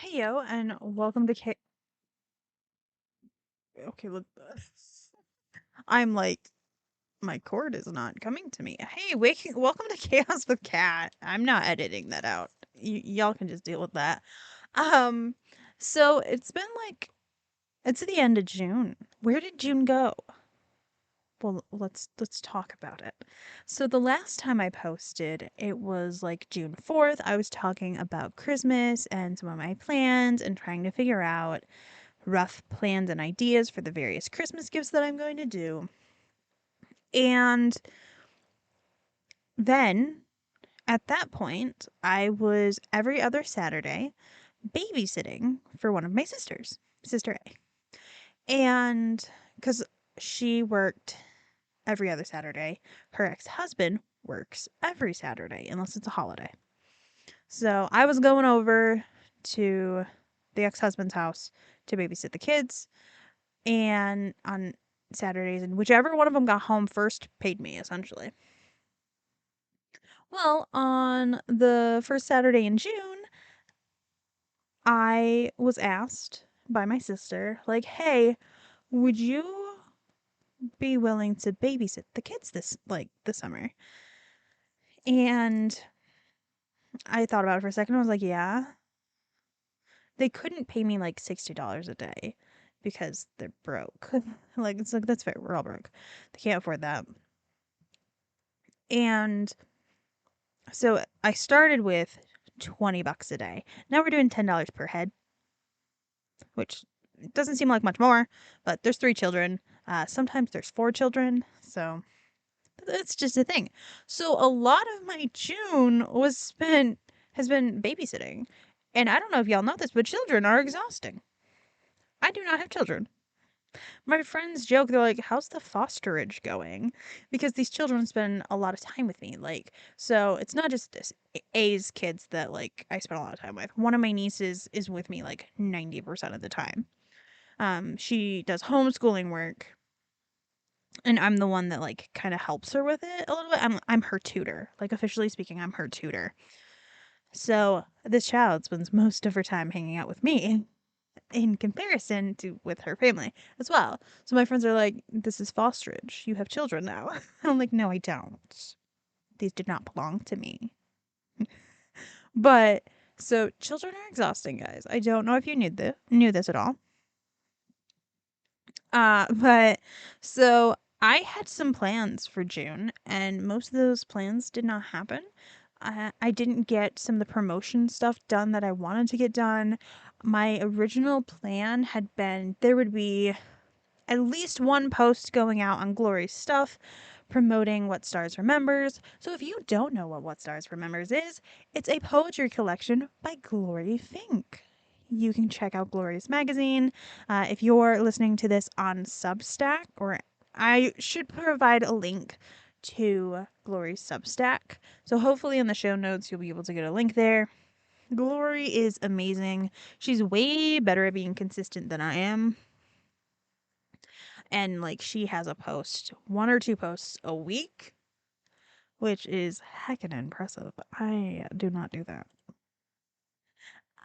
Hey yo, and welcome to K. Okay, I'm like, my cord is not coming to me. Hey, welcome to Chaos with Cat. I'm not editing that out. Y'all can just deal with that. Um, so it's been it's the end of June. Where did June go? Well, let's talk about it. So the last time I posted, it was like June 4th. I was talking about Christmas and some of my plans and trying to figure out rough plans and ideas for the various Christmas gifts that I'm going to do. And then at that point, I was every other Saturday babysitting for one of my sisters, Sister A. And because she worked every other Saturday, her ex husband works every Saturday, unless it's a holiday. So I was going over to the ex husband's house to babysit the kids and on Saturdays, and whichever one of them got home first paid me essentially. Well, on the first Saturday in June, I was asked by my sister, like, "Hey, would you be willing to babysit the kids this summer?" And I thought about it for a second. I was like, "Yeah." They couldn't pay me like $60 a day because they're broke. It's like that's fair. We're all broke. They can't afford that. And so I started with $20 a day. Now we're doing $10 per head, which doesn't seem like much more, but there's three children. Sometimes there's four children, so it's just a thing. So a lot of my June has been babysitting. And I don't know if y'all know this, but children are exhausting. I do not have children. My friends joke, they're like, "How's the fosterage going?" Because these children spend a lot of time with me. So it's not just this A's kids that I spend a lot of time with. One of my nieces is with me like 90% of the time. She does homeschooling work, and I'm the one that kind of helps her with it a little bit. I'm her tutor. Like officially speaking, I'm her tutor. So this child spends most of her time hanging out with me in comparison to with her family as well. So my friends are like, "This is fosterage. You have children now." I'm like, "No, I don't. These did not belong to me." But so children are exhausting, guys. I don't know if you knew this at all. But so I had some plans for June, and most of those plans did not happen. I didn't get some of the promotion stuff done that I wanted to get done. My original plan had been there would be at least one post going out on Glory's stuff promoting What Stars Remembers. So if you don't know what Stars Remembers is, it's a poetry collection by Glory Fink. You can check out Glory's magazine. If you're listening to this on Substack, or I should provide a link to Glory's Substack. So hopefully in the show notes you'll be able to get a link there. Glory is amazing. She's way better at being consistent than I am. And she has a post, one or two posts a week, which is heckin' impressive. I do not do that.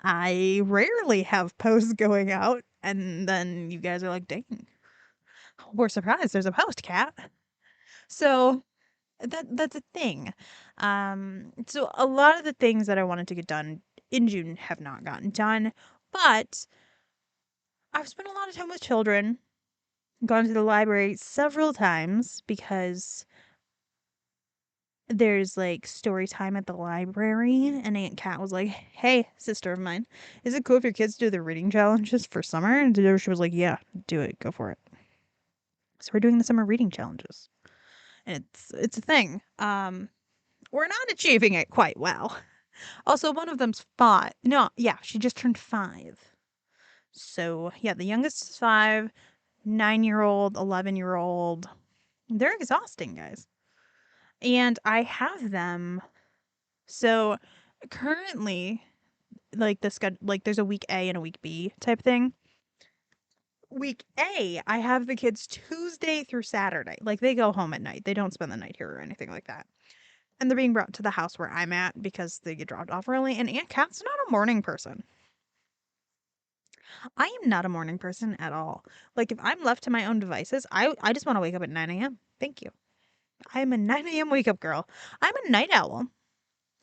I rarely have posts going out, and then you guys are like, "Dang, we're surprised there's a post, Cat." So that's a thing. So a lot of the things that I wanted to get done in June have not gotten done, but I've spent a lot of time with children, gone to the library several times because there's story time at the library, and Aunt Kat was like, "Hey, sister of mine, is it cool if your kids do the reading challenges for summer?" And she was like, "Yeah, do it, go for it." So we're doing the summer reading challenges, and it's a thing. We're not achieving it quite well. Also, one of them's 5. No, yeah, she just turned 5. So yeah, the youngest is 5, 9-year-old, 11-year-old. They're exhausting, guys, and I have them. So currently, there's a week A and a week B type thing. Week A, I have the kids Tuesday through Saturday. Like they go home at night. They don't spend the night here or anything like that. And they're being brought to the house where I'm at because they get dropped off early. And Aunt Kat's not a morning person. I am not a morning person at all. Like, if I'm left to my own devices, I just want to wake up at 9 a.m. Thank you. I'm a 9 a.m. wake up girl. I'm a night owl.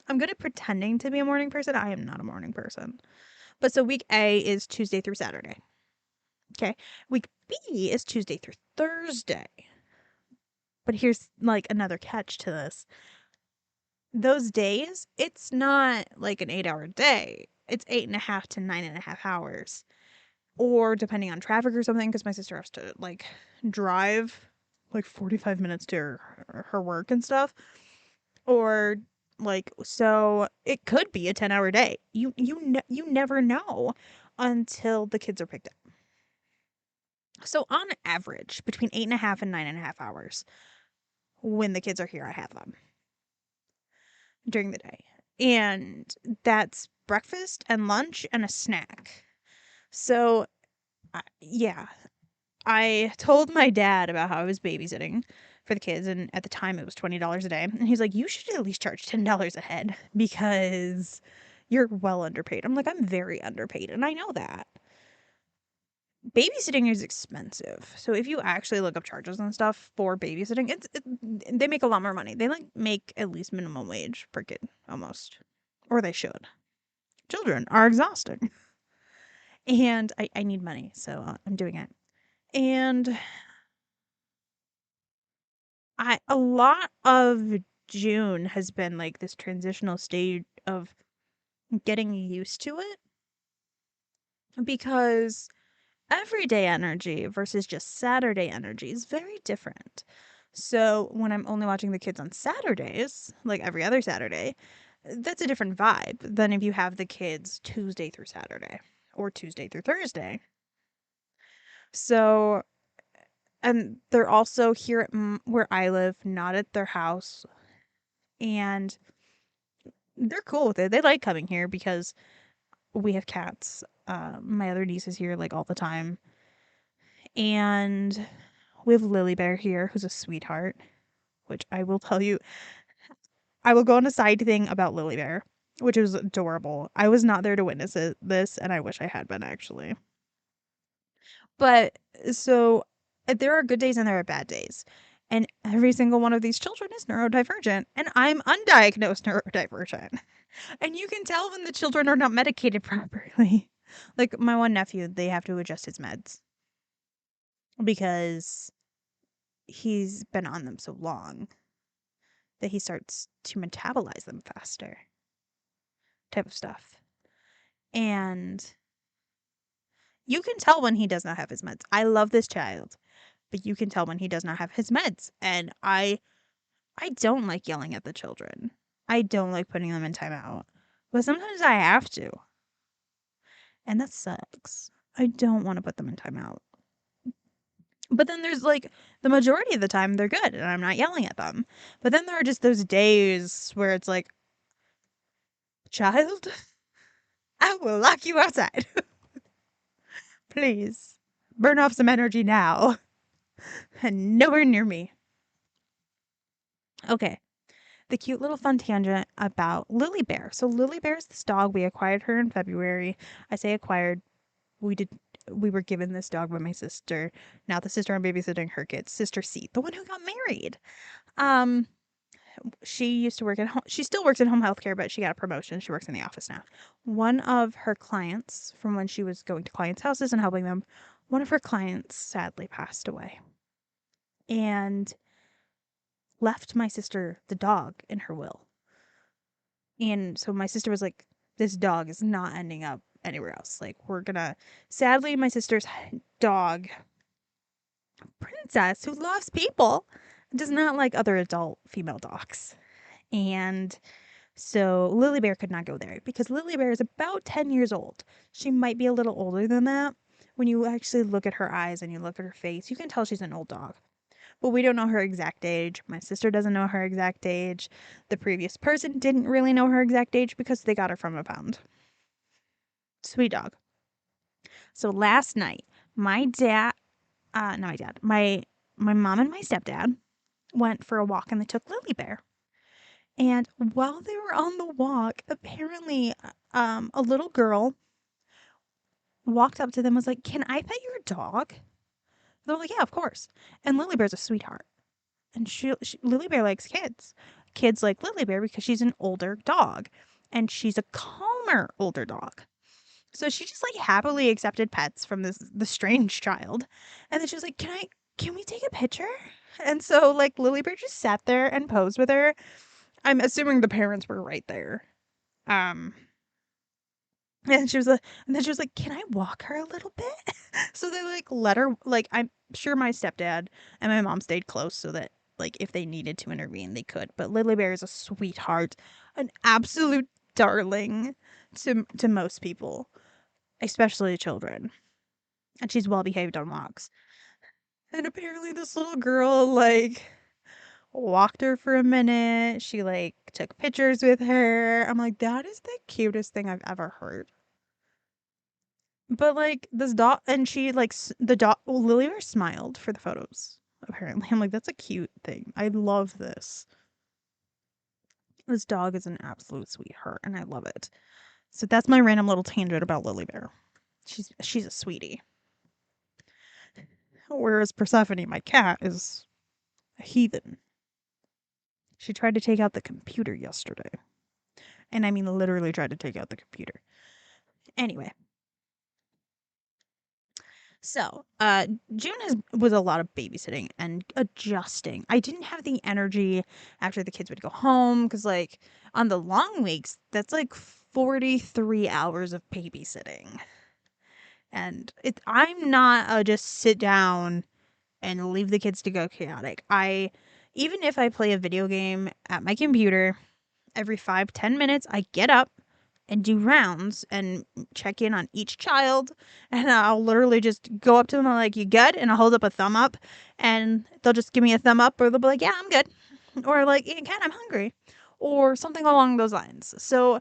I'm good at pretending to be a morning person. I am not a morning person. But so week A is Tuesday through Saturday. Okay. Week B is Tuesday through Thursday. But here's like another catch to this. Those days, it's not like an 8-hour day. It's 8.5 to 9.5 hours. Or depending on traffic or something, because my sister has to like drive like 45 minutes to her work and stuff. Or like, so it could be a 10-hour day. You never know until the kids are picked up. So on average, between 8.5 and 9.5 hours when the kids are here, I have them during the day. And that's breakfast and lunch and a snack. So, yeah, I told my dad about how I was babysitting for the kids, and at the time it was $20 a day. And he's like, you should at least charge $10 a head because you're well underpaid. I'm like, I'm very underpaid, and I know that. Babysitting is expensive. So if you actually look up charges and stuff for babysitting, they make a lot more money. They like make at least minimum wage per kid, almost. Or they should. Children are exhausting. And I need money, so I'm doing it. And a lot of June has been like this transitional stage of getting used to it because everyday energy versus just Saturday energy is very different. So when I'm only watching the kids on Saturdays, like every other Saturday, that's a different vibe than if you have the kids Tuesday through Saturday or Tuesday through Thursday. So, and they're also here at where I live, not at their house. And they're cool with it. They like coming here because we have cats. My other niece is here like all the time. And we have Lily Bear here, who's a sweetheart, which I will tell you. I will go on a side thing about Lily Bear, which is adorable. I was not there to witness this, and I wish I had been actually. But so there are good days and there are bad days. And every single one of these children is neurodivergent, and I'm undiagnosed neurodivergent. And you can tell when the children are not medicated properly. Like my one nephew, they have to adjust his meds because he's been on them so long that he starts to metabolize them faster, type of stuff. And you can tell when he does not have his meds. I love this child, but you can tell when he does not have his meds. And I don't like yelling at the children. I don't like putting them in timeout. But sometimes I have to. And that sucks. I don't want to put them in timeout. But then there's like the majority of the time they're good and I'm not yelling at them. But then there are just those days where it's like, child, I will lock you outside. Please burn off some energy now and nowhere near me. Okay. The cute little fun tangent about Lily Bear. So Lily Bear is this dog. We acquired her in February. I say acquired. We were given this dog by my sister. Now the sister I'm babysitting her kids. Sister C, the one who got married. She used to work at home. She still works in home health care, but she got a promotion. She works in the office now. One of her clients, from when she was going to clients' houses and helping them, one of her clients sadly passed away. And left my sister the dog in her will. And so my sister was like, this dog is not ending up anywhere else. Like, we're gonna. Sadly, my sister's dog, Princess, who loves people, does not like other adult female dogs. And so Lily Bear could not go there because Lily Bear is about 10 years old. She might be a little older than that. When you actually look at her eyes and you look at her face, you can tell she's an old dog. But we don't know her exact age. My sister doesn't know her exact age. The previous person didn't really know her exact age because they got her from a pound. Sweet dog. So last night, my mom and my stepdad went for a walk and they took Lily Bear. And while they were on the walk, apparently a little girl walked up to them, was like, "Can I pet your dog?" They're like, "Yeah, of course." And Lily Bear's a sweetheart. And Lily Bear likes kids. Kids like Lily Bear because she's an older dog. And she's a calmer older dog. So she just like happily accepted pets from the strange child. And then she was like, can we take a picture? And so like Lily Bear just sat there and posed with her. I'm assuming the parents were right there. Um and then she was like, "Can I walk her a little bit?" So they like let her, like, I'm sure my stepdad and my mom stayed close so that like if they needed to intervene they could. But Lily Bear is a sweetheart, an absolute darling to most people, especially children. And she's well behaved on walks. And apparently this little girl like walked her for a minute. She like took pictures with her. I'm like, that is the cutest thing I've ever heard. But like this dog, and she like the dog. Well, Lily Bear smiled for the photos. Apparently, I'm like, that's a cute thing. I love this. This dog is an absolute sweetheart, and I love it. So that's my random little tangent about Lily Bear. She's a sweetie. Whereas Persephone, my cat, is a heathen. She tried to take out the computer yesterday. And I mean literally tried to take out the computer. Anyway, so June was a lot of babysitting and adjusting. I didn't have the energy after the kids would go home because, like, on the long weeks, that's like 43 hours of babysitting. And I'm not a just sit down and leave the kids to go chaotic. Even if I play a video game at my computer, every 5-10 minutes, I get up and do rounds and check in on each child. And I'll literally just go up to them. I'm like, "You good?" And I'll hold up a thumb up, and they'll just give me a thumb up, or they'll be like, "Yeah, I'm good." Or like, "Yeah, cat, I'm hungry," or something along those lines. So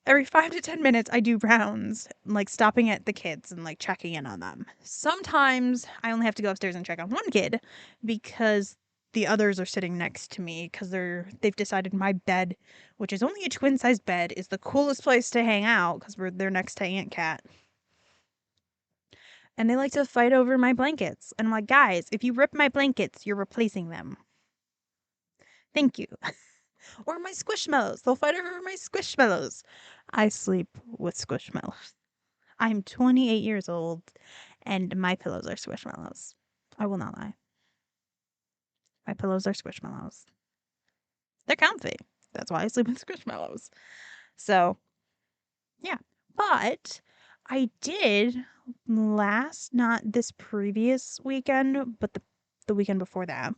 every 5 to 10 minutes, I do rounds, like stopping at the kids and like checking in on them. Sometimes I only have to go upstairs and check on one kid because the others are sitting next to me because they've decided my bed, which is only a twin size bed, is the coolest place to hang out because they're next to Aunt Cat. And they like to fight over my blankets. And I'm like, "Guys, if you rip my blankets, you're replacing them. Thank you." Or my squishmallows. They'll fight over my squishmallows. I sleep with squishmallows. I'm 28 years old and my pillows are squishmallows. I will not lie. My pillows are squishmallows. They're comfy. That's why I sleep with squishmallows. So, yeah. But I did not this previous weekend, but the weekend before that,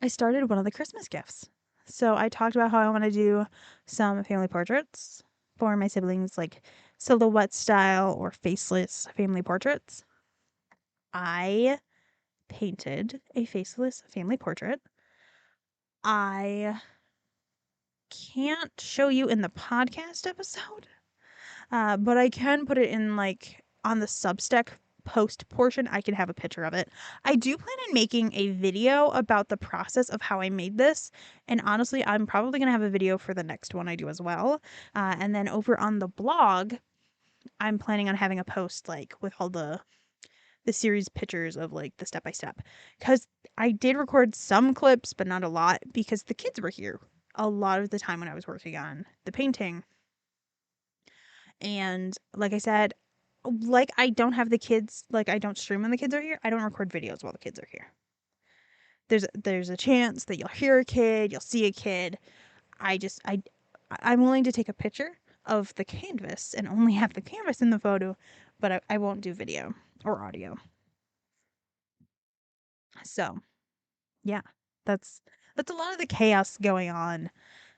I started one of the Christmas gifts. So I talked about how I want to do some family portraits for my siblings, like silhouette style or faceless family portraits. I painted a faceless family portrait. I can't show you in the podcast episode, but I can put it in like on the Substack post portion. I can have a picture of it. I do plan on making a video about the process of how I made this, and honestly, I'm probably gonna have a video for the next one I do as well. And then over on the blog, I'm planning on having a post like with all the series pictures of like the step by step, because I did record some clips, but not a lot because the kids were here a lot of the time when I was working on the painting. And like I said, like I don't have the kids, like I don't stream when the kids are here. I don't record videos while the kids are here. There's a chance that you'll hear a kid, you'll see a kid. I'm willing to take a picture of the canvas and only have the canvas in the photo, but I won't do video or audio. So, yeah, that's a lot of the chaos going on,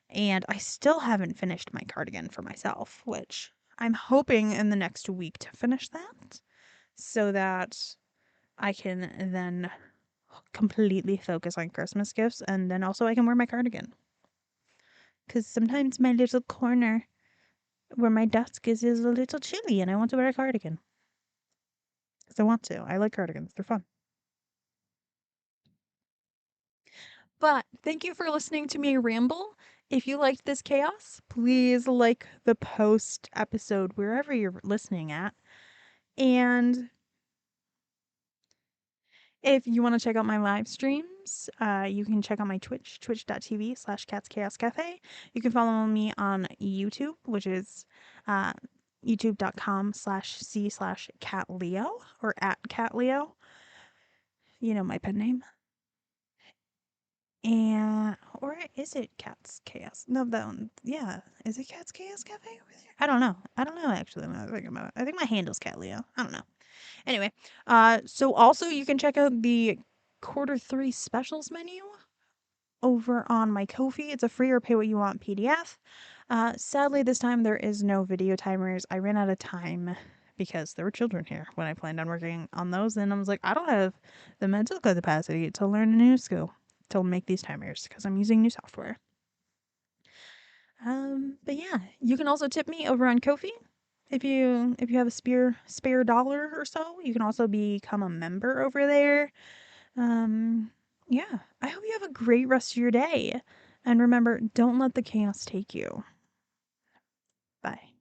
and I still haven't finished my cardigan for myself, which I'm hoping in the next week to finish that so that I can then completely focus on Christmas gifts, and then also I can wear my cardigan. Because sometimes my little corner where my desk is a little chilly and I want to wear a cardigan. Because I want to. I like cardigans. They're fun. But thank you for listening to me ramble. If you liked this chaos, please like the post episode wherever you're listening at. And if you want to check out my live streams, you can check out my Twitch, twitch.tv/KatsChaosCafe. You can follow me on YouTube, which is uh, youtube.com/c/catleo or @catleo. You know my pen name. And or is it Cat's Chaos? No, that one. Yeah, is it Cat's Chaos Cafe over there? I don't know. I don't know actually. When I was thinking about it, I think my handle's Cat Leo. I don't know. Anyway, so also you can check out the Q3 specials menu over on my Ko-fi. It's a free or pay what you want PDF. Sadly, this time there is no video timers. I ran out of time because there were children here when I planned on working on those, and I was like, I don't have the mental capacity to learn a new skill to make these timers because I'm using new software. But yeah, you can also tip me over on Ko-fi. If you have a spare dollar or so, you can also become a member over there. Yeah, I hope you have a great rest of your day. And remember, don't let the chaos take you. Bye.